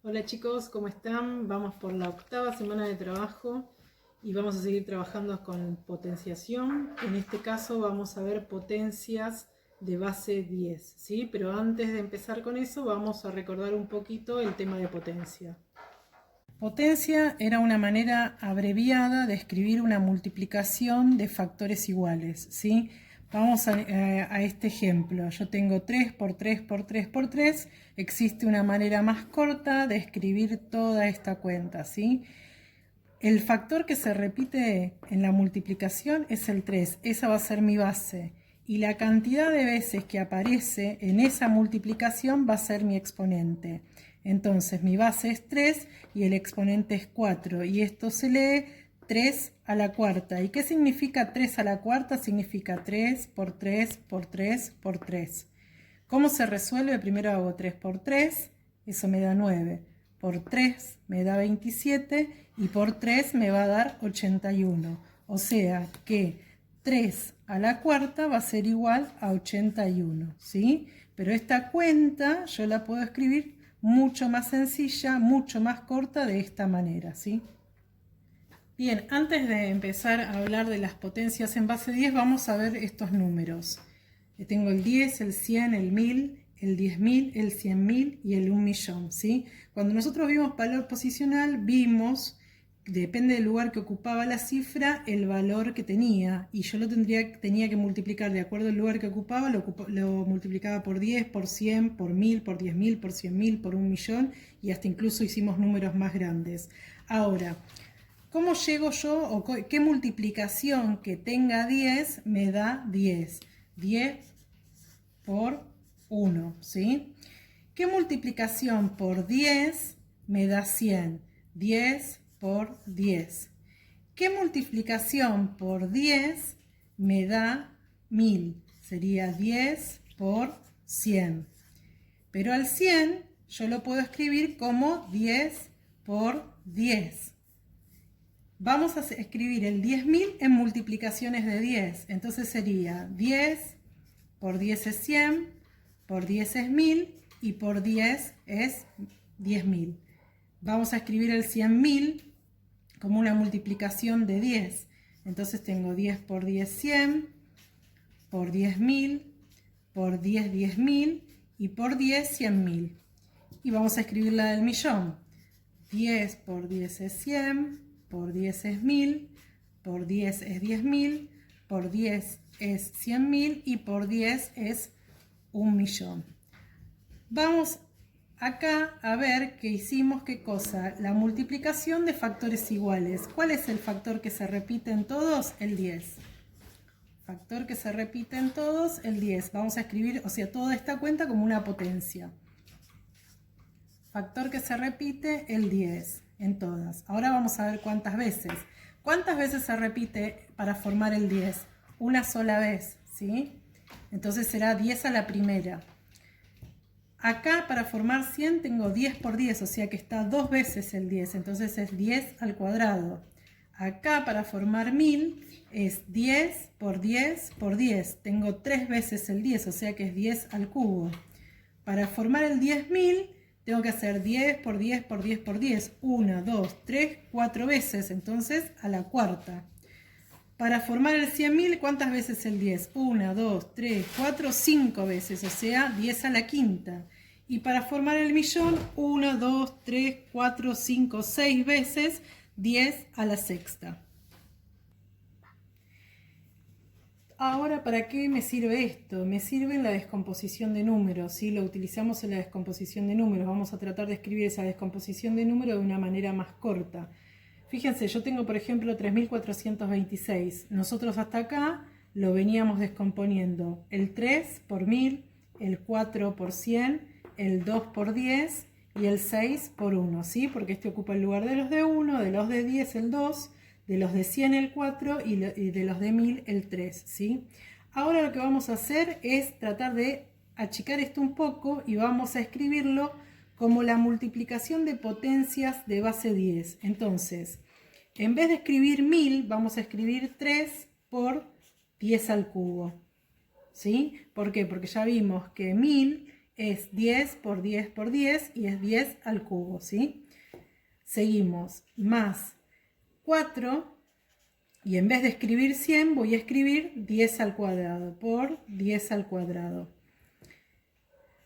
Hola chicos, ¿cómo están? Vamos por la octava semana de trabajo y vamos a seguir trabajando con potenciación. En este caso vamos a ver potencias de base 10, ¿sí? Pero antes de empezar con eso vamos a recordar un poquito el tema de potencia. Potencia era una manera abreviada de escribir una multiplicación de factores iguales, ¿sí? Vamos a este ejemplo. Yo tengo 3 por 3 por 3 por 3. Existe una manera más corta de escribir toda esta cuenta, ¿sí? El factor que se repite en la multiplicación es el 3. Esa va a ser mi base. Y la cantidad de veces que aparece en esa multiplicación va a ser mi exponente. Entonces mi base es 3 y el exponente es 4. Y esto se lee 3 a la cuarta. ¿Y qué significa 3 a la cuarta? Significa 3 por 3 por 3 por 3. ¿Cómo se resuelve? Primero hago 3 por 3, eso me da 9. Por 3 me da 27 y por 3 me va a dar 81. O sea que 3 a la cuarta va a ser igual a 81, ¿sí? Pero esta cuenta yo la puedo escribir mucho más sencilla, mucho más corta de esta manera, ¿sí? Bien, antes de empezar a hablar de las potencias en base 10, vamos a ver estos números. Tengo el 10, el 100, el 1000, el 10.000, el 100.000 y el 1.000.000, ¿sí? Cuando nosotros vimos valor posicional, vimos, depende del lugar que ocupaba la cifra, el valor que tenía. Y yo tenía que multiplicar de acuerdo al lugar que ocupaba, lo multiplicaba por 10, por 100, por 1000, por 10.000, por 100.000, por 1.000.000 y hasta incluso hicimos números más grandes. Ahora, ¿cómo llego yo o qué multiplicación que tenga 10 me da 10? 10 por 1, ¿sí? ¿Qué multiplicación por 10 me da 100? 10 por 10. ¿Qué multiplicación por 10 me da 1000? Sería 10 por 100. Pero al 100 yo lo puedo escribir como 10 por 10. Vamos a escribir el 10.000 en multiplicaciones de 10. Entonces sería 10 por 10 es 100, por 10 es 1000 y por 10 es 10.000. Vamos a escribir el 100.000 como una multiplicación de 10. Entonces tengo 10 por 10, 100, por 10.000, por 10, 10.000 y por 10, 100.000. Y vamos a escribir la del millón. 10 por 10 es 100, por 10 es 1000, por 10 es 10.000, por 10 es 100.000 y por 10 es 1.000.000. Vamos acá a ver que hicimos qué cosa, la multiplicación de factores iguales. ¿Cuál es el factor que se repite en todos? El 10. Factor que se repite en todos, el 10. Vamos a escribir, o sea, toda esta cuenta como una potencia. Factor que se repite, el 10 en todas. Ahora vamos a ver cuántas veces. ¿Cuántas veces se repite para formar el 10? Una sola vez, ¿sí? Entonces será 10 a la primera. Acá para formar 100 tengo 10 por 10, o sea que está dos veces el 10, entonces es 10 al cuadrado. Acá para formar 1000 es 10 por 10 por 10. Tengo tres veces el 10, o sea que es 10 al cubo. Para formar el 10.000 tengo que hacer 10 por 10 por 10 por 10. 1, 2, 3, 4 veces, entonces a la cuarta. Para formar el 100.000, ¿cuántas veces el 10? 1, 2, 3, 4, 5 veces, o sea, 10 a la quinta. Y para formar el millón, 1, 2, 3, 4, 5, 6 veces, 10 a la sexta. Ahora, ¿para qué me sirve esto? Me sirve en la descomposición de números, ¿sí? Lo utilizamos en la descomposición de números. Vamos a tratar de escribir esa descomposición de números de una manera más corta. Fíjense, yo tengo, por ejemplo, 3.426. Nosotros hasta acá lo veníamos descomponiendo. El 3 por 1000, el 4 por 100, el 2 por 10 y el 6 por 1, ¿sí? Porque este ocupa el lugar de los de 1, de los de 10 el 2, de los de 100 el 4 y de los de 1000 el 3, ¿sí? Ahora lo que vamos a hacer es tratar de achicar esto un poco y vamos a escribirlo como la multiplicación de potencias de base 10. Entonces, en vez de escribir 1000, vamos a escribir 3 por 10 al cubo, ¿sí? ¿Por qué? Porque ya vimos que 1000 es 10 por 10 por 10 y es 10 al cubo, ¿sí? Seguimos, más 4, y en vez de escribir 100 voy a escribir 10 al cuadrado por 10 al cuadrado.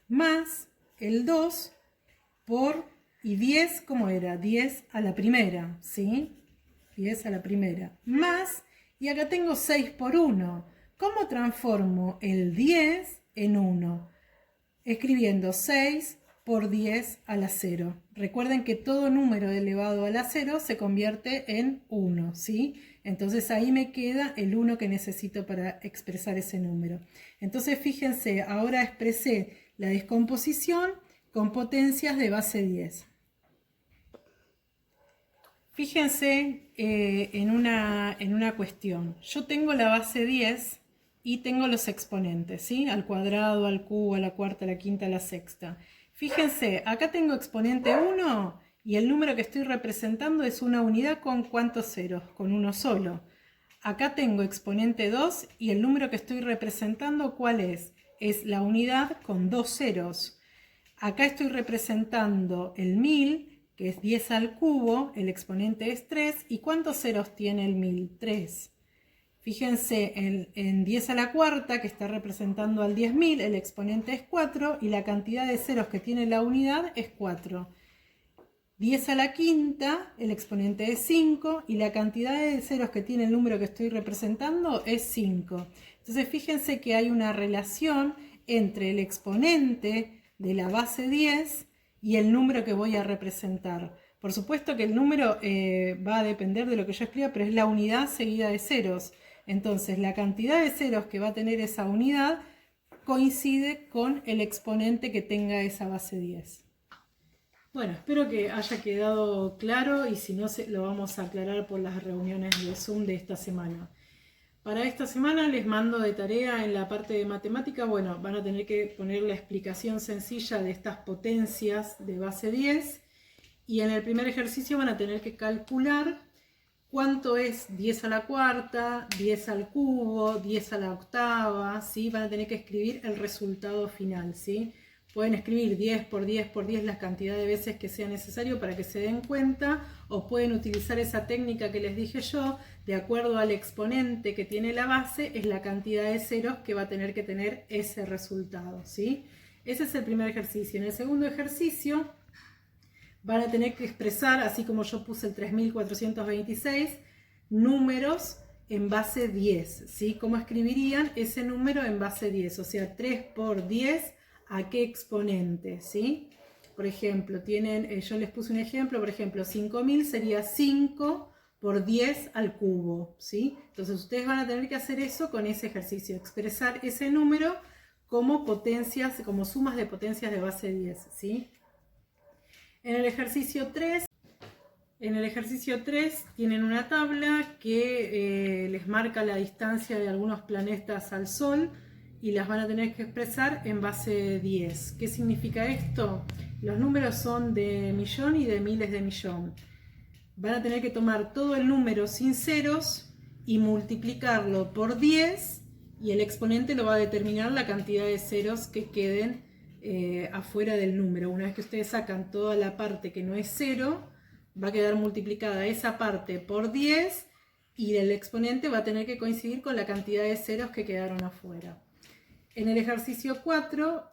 Más el 2 por, y 10, ¿cómo era? 10 a la primera, ¿sí? 10 a la primera. Más, y acá tengo 6 por 1. ¿Cómo transformo el 10 en 1? Escribiendo 6 por 10 a la 0. Recuerden que todo número elevado a la 0 se convierte en 1, ¿sí? Entonces ahí me queda el 1 que necesito para expresar ese número. Entonces fíjense, ahora expresé la descomposición con potencias de base 10. Fíjense en una cuestión. Yo tengo la base 10 y tengo los exponentes, ¿sí? Al cuadrado, al cubo, a la cuarta, a la quinta, a la sexta. Fíjense, acá tengo exponente 1 y el número que estoy representando es una unidad con ¿cuántos ceros? Con uno solo. Acá tengo exponente 2 y el número que estoy representando, ¿cuál es? Es la unidad con 2 ceros. Acá estoy representando el 1000, que es 10 al cubo, el exponente es 3. ¿Y cuántos ceros tiene el 1000? 3. Fíjense en 10 a la cuarta, que está representando al 10.000, el exponente es 4 y la cantidad de ceros que tiene la unidad es 4. 10 a la quinta, el exponente es 5 y la cantidad de ceros que tiene el número que estoy representando es 5. Entonces fíjense que hay una relación entre el exponente de la base 10 y el número que voy a representar. Por supuesto que el número va a depender de lo que yo escriba, pero es la unidad seguida de ceros. Entonces la cantidad de ceros que va a tener esa unidad coincide con el exponente que tenga esa base 10. Bueno, espero que haya quedado claro y si no lo vamos a aclarar por las reuniones de Zoom de esta semana. Para esta semana les mando de tarea en la parte de matemática, bueno, van a tener que poner la explicación sencilla de estas potencias de base 10 y en el primer ejercicio van a tener que calcular cuánto es 10 a la cuarta, 10 al cubo, 10 a la octava, ¿sí? Van a tener que escribir el resultado final, ¿sí? Pueden escribir 10 por 10 por 10 la cantidad de veces que sea necesario para que se den cuenta, o pueden utilizar esa técnica que les dije yo, de acuerdo al exponente que tiene la base, es la cantidad de ceros que va a tener que tener ese resultado, ¿sí? Ese es el primer ejercicio. En el segundo ejercicio van a tener que expresar, así como yo puse el 3426, números en base 10, ¿sí? ¿Cómo escribirían ese número en base 10? O sea, 3 por 10, ¿a qué exponente? ¿Sí? Por ejemplo, yo les puse un ejemplo, por ejemplo, 5000 sería 5 por 10 al cubo, ¿sí? Entonces ustedes van a tener que hacer eso con ese ejercicio, expresar ese número como potencias, como sumas de potencias de base 10, ¿sí? En el ejercicio 3 tienen una tabla que les marca la distancia de algunos planetas al Sol y las van a tener que expresar en base 10. ¿Qué significa esto? Los números son de millón y de miles de millón. Van a tener que tomar todo el número sin ceros y multiplicarlo por 10 y el exponente lo va a determinar la cantidad de ceros que queden afuera del número. Una vez que ustedes sacan toda la parte que no es cero, va a quedar multiplicada esa parte por 10 y el exponente va a tener que coincidir con la cantidad de ceros que quedaron afuera. En el ejercicio 4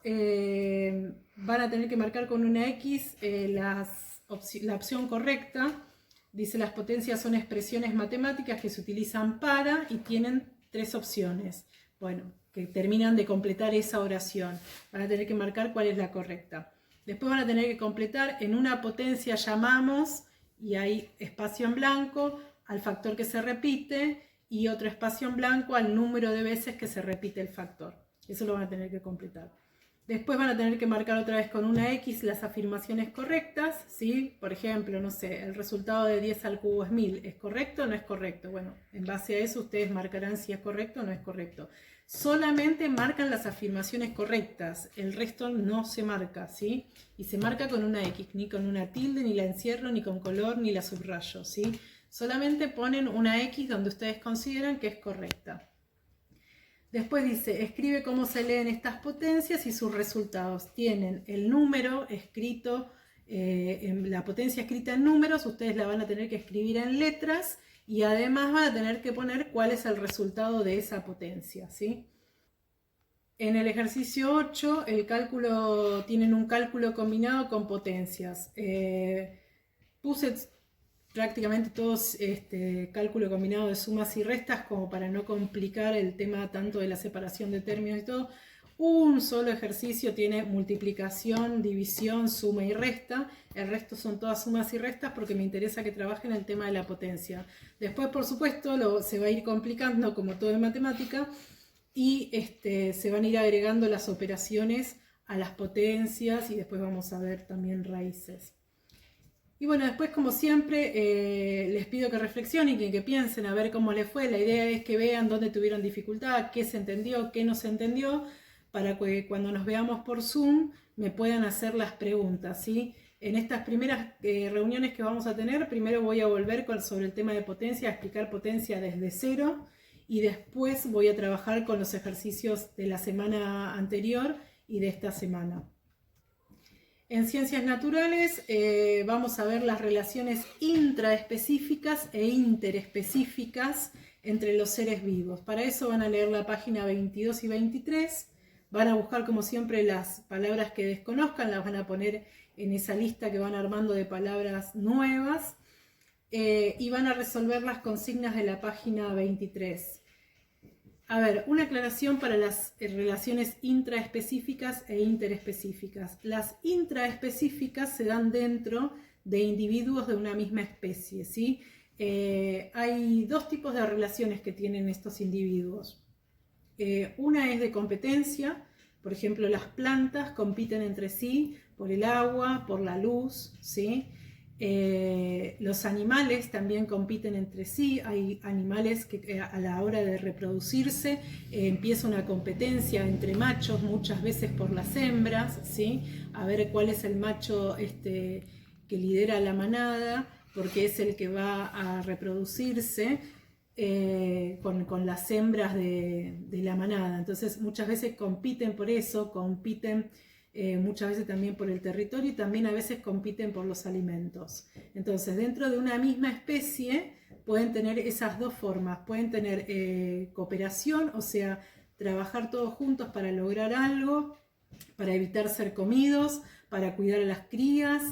van a tener que marcar con una X la opción correcta. Dice: las potencias son expresiones matemáticas que se utilizan para, y tienen 3 opciones. Bueno, que terminan de completar esa oración. Van a tener que marcar cuál es la correcta. Después van a tener que completar en una potencia llamamos, y hay espacio en blanco, al factor que se repite, y otro espacio en blanco al número de veces que se repite el factor. Eso lo van a tener que completar. Después van a tener que marcar otra vez con una X las afirmaciones correctas, ¿sí? Por ejemplo, no sé, el resultado de 10 al cubo es 1000. ¿Es correcto o no es correcto? Bueno, en base a eso ustedes marcarán si es correcto o no es correcto. Solamente marcan las afirmaciones correctas, el resto no se marca, ¿sí? Y se marca con una X, ni con una tilde, ni la encierro, ni con color, ni la subrayo, ¿sí? Solamente ponen una X donde ustedes consideran que es correcta. Después dice, escribe cómo se leen estas potencias y sus resultados. Tienen el número escrito, la potencia escrita en números, ustedes la van a tener que escribir en letras y además van a tener que poner cuál es el resultado de esa potencia, ¿sí? En el ejercicio 8, tienen un cálculo combinado con potencias. Puse prácticamente todos cálculo combinado de sumas y restas como para no complicar el tema tanto de la separación de términos y todo. Un solo ejercicio tiene multiplicación, división, suma y resta. El resto son todas sumas y restas porque me interesa que trabajen el tema de la potencia. Después, por supuesto, se va a ir complicando como todo en matemática y se van a ir agregando las operaciones a las potencias y después vamos a ver también raíces. Y bueno, después como siempre les pido que reflexionen y que piensen a ver cómo les fue. La idea es que vean dónde tuvieron dificultad, qué se entendió, qué no se entendió, para que cuando nos veamos por Zoom me puedan hacer las preguntas, ¿sí? En estas primeras reuniones que vamos a tener, primero voy a volver sobre el tema de potencia, a explicar potencia desde cero y después voy a trabajar con los ejercicios de la semana anterior y de esta semana. En ciencias naturales vamos a ver las relaciones intraespecíficas e interespecíficas entre los seres vivos. Para eso van a leer la página 22 y 23, van a buscar como siempre las palabras que desconozcan, las van a poner en esa lista que van armando de palabras nuevas y van a resolver las consignas de la página 23. A ver, una aclaración para las relaciones intraespecíficas e interespecíficas. Las intraespecíficas se dan dentro de individuos de una misma especie, ¿sí? Hay dos tipos de relaciones que tienen estos individuos. Una es de competencia, por ejemplo, las plantas compiten entre sí por el agua, por la luz, ¿sí? Los animales también compiten entre sí. Hay animales que a la hora de reproducirse empieza una competencia entre machos, muchas veces por las hembras, ¿sí? A ver cuál es el macho que lidera la manada, porque es el que va a reproducirse con las hembras de la manada. Entonces muchas veces compiten por eso, compiten muchas veces también por el territorio y también a veces compiten por los alimentos. Entonces dentro de una misma especie pueden tener esas dos formas, pueden tener cooperación, o sea, trabajar todos juntos para lograr algo, para evitar ser comidos, para cuidar a las crías.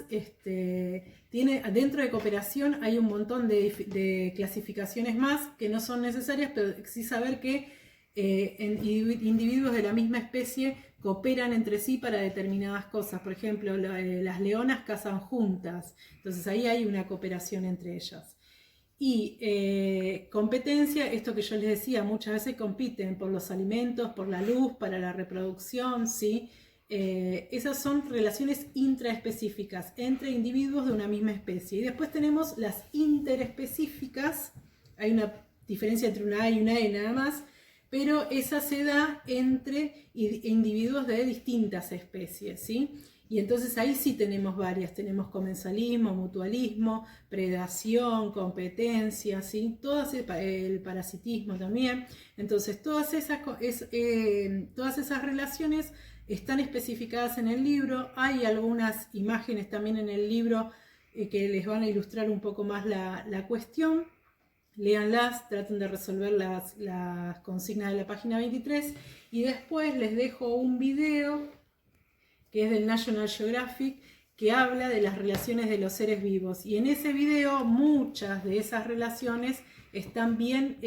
Dentro de cooperación hay un montón de clasificaciones más que no son necesarias, pero sí saber que individuos de la misma especie cooperan entre sí para determinadas cosas. Por ejemplo, las leonas cazan juntas, entonces ahí hay una cooperación entre ellas. Y competencia, esto que yo les decía, muchas veces compiten por los alimentos, por la luz, para la reproducción, ¿sí? Esas son relaciones intraespecíficas entre individuos de una misma especie. Y después tenemos las interespecíficas, hay una diferencia entre una A y una E nada más, pero esa se da entre individuos de distintas especies, ¿sí? Y entonces ahí sí tenemos varias, tenemos comensalismo, mutualismo, predación, competencia, ¿sí? El parasitismo también. Entonces todas esas relaciones están especificadas en el libro. Hay algunas imágenes también en el libro que les van a ilustrar un poco más la cuestión. Léanlas, traten de resolver las consignas de la página 23 y después les dejo un video que es del National Geographic que habla de las relaciones de los seres vivos, y en ese video muchas de esas relaciones están bien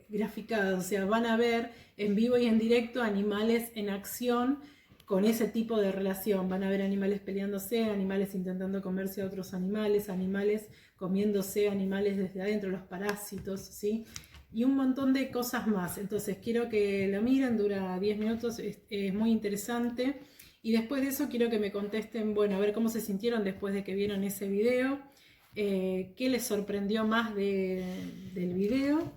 graficadas, o sea, van a ver en vivo y en directo animales en acción con ese tipo de relación. Van a ver animales peleándose, animales intentando comerse a otros animales, animales comiéndose animales desde adentro, los parásitos, ¿sí? Y un montón de cosas más. Entonces quiero que lo miren, dura 10 minutos, es muy interesante. Y después de eso quiero que me contesten, bueno, a ver cómo se sintieron después de que vieron ese video, qué les sorprendió más del video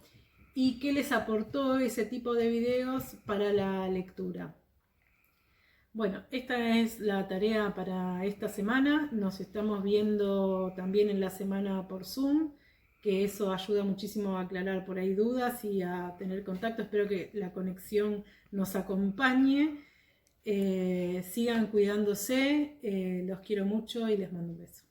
y qué les aportó ese tipo de videos para la lectura. Bueno, esta es la tarea para esta semana. Nos estamos viendo también en la semana por Zoom, que eso ayuda muchísimo a aclarar por ahí dudas y a tener contacto. Espero que la conexión nos acompañe. Sigan cuidándose, los quiero mucho y les mando un beso.